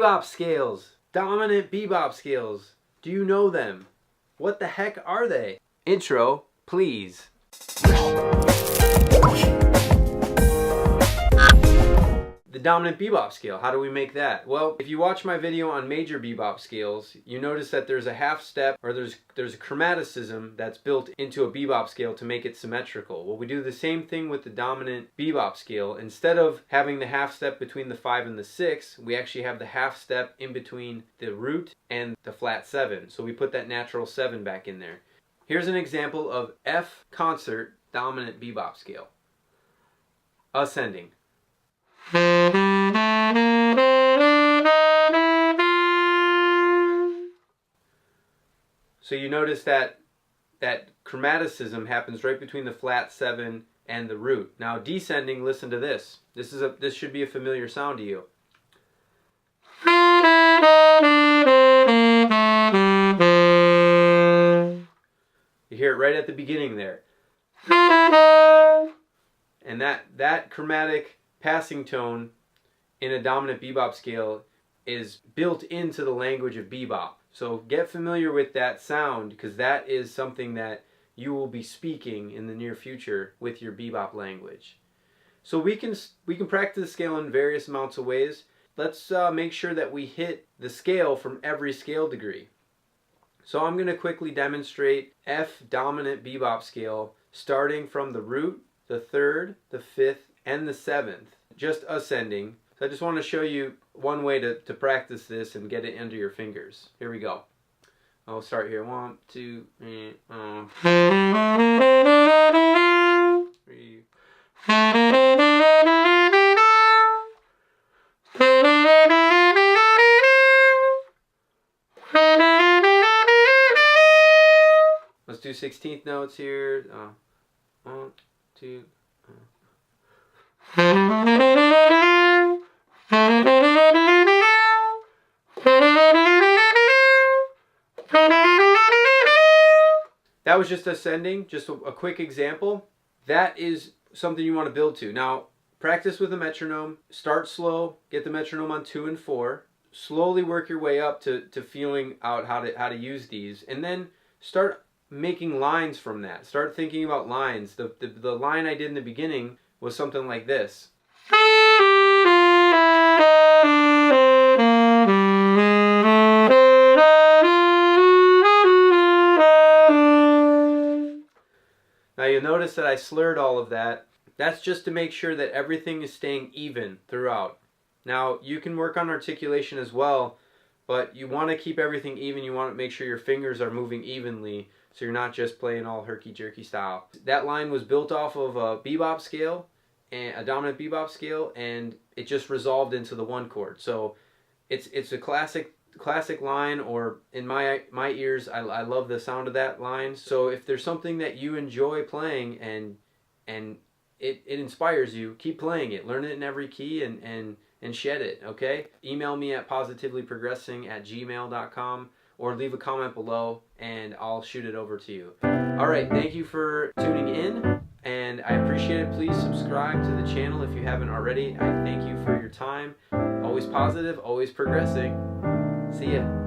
Bebop scales. Dominant bebop scales. Do you know them? What the heck are they? Intro, please. The dominant bebop scale, how do we make that? Well, if you watch my video on major bebop scales, you notice that there's a half step, or there's a chromaticism that's built into a bebop scale to make it symmetrical. Well, we do the same thing with the dominant bebop scale. Instead of having the half step between the 5 and the 6, we actually have the half step in between the root and the flat 7. So we put that natural 7 back in there. Here's an example of F concert dominant bebop scale. Ascending. So you notice that chromaticism happens right between the flat 7 and the root. Now descending, listen to this. This should be a familiar sound to you. You hear it right at the beginning there. And that chromatic passing tone in a dominant bebop scale is built into the language of bebop. So get familiar with that sound, because that is something that you will be speaking in the near future with your bebop language. So we can practice the scale in various amounts of ways. Let's make sure that we hit the scale from every scale degree. So I'm going to quickly demonstrate F dominant bebop scale starting from the root, the 3rd, the 5th, and the 7th, just ascending. So I just want to show you one way to practice this and get it under your fingers. Here we go. I'll start here. 1, 2, 3. Let's do 16th notes here. 1, 2. That was just ascending, just a quick example. That is something you want to build to. Now, practice with a metronome. Start slow, get the metronome on 2 and 4. Slowly work your way up to feeling out how to use these, and then start making lines from that. Start thinking about lines. The line I did in the beginning was something like this. Now you'll notice that I slurred all of that. That's just to make sure that everything is staying even throughout. Now you can work on articulation as well, but you want to keep everything even. You want to make sure your fingers are moving evenly, so you're not just playing all herky-jerky style. That line was built off of a bebop scale, and a dominant bebop scale, and it just resolved into the 1 chord. So it's a classic line, or in my ears, I love the sound of that line. So if there's something that you enjoy playing and it inspires you, keep playing it. Learn it in every key and shed it, okay? Email me at positivelyprogressing@gmail.com, or leave a comment below and I'll shoot it over to you. Alright, thank you for tuning in, and I appreciate it. Please subscribe to the channel if you haven't already. I thank you for your time. Always positive, always progressing. See ya.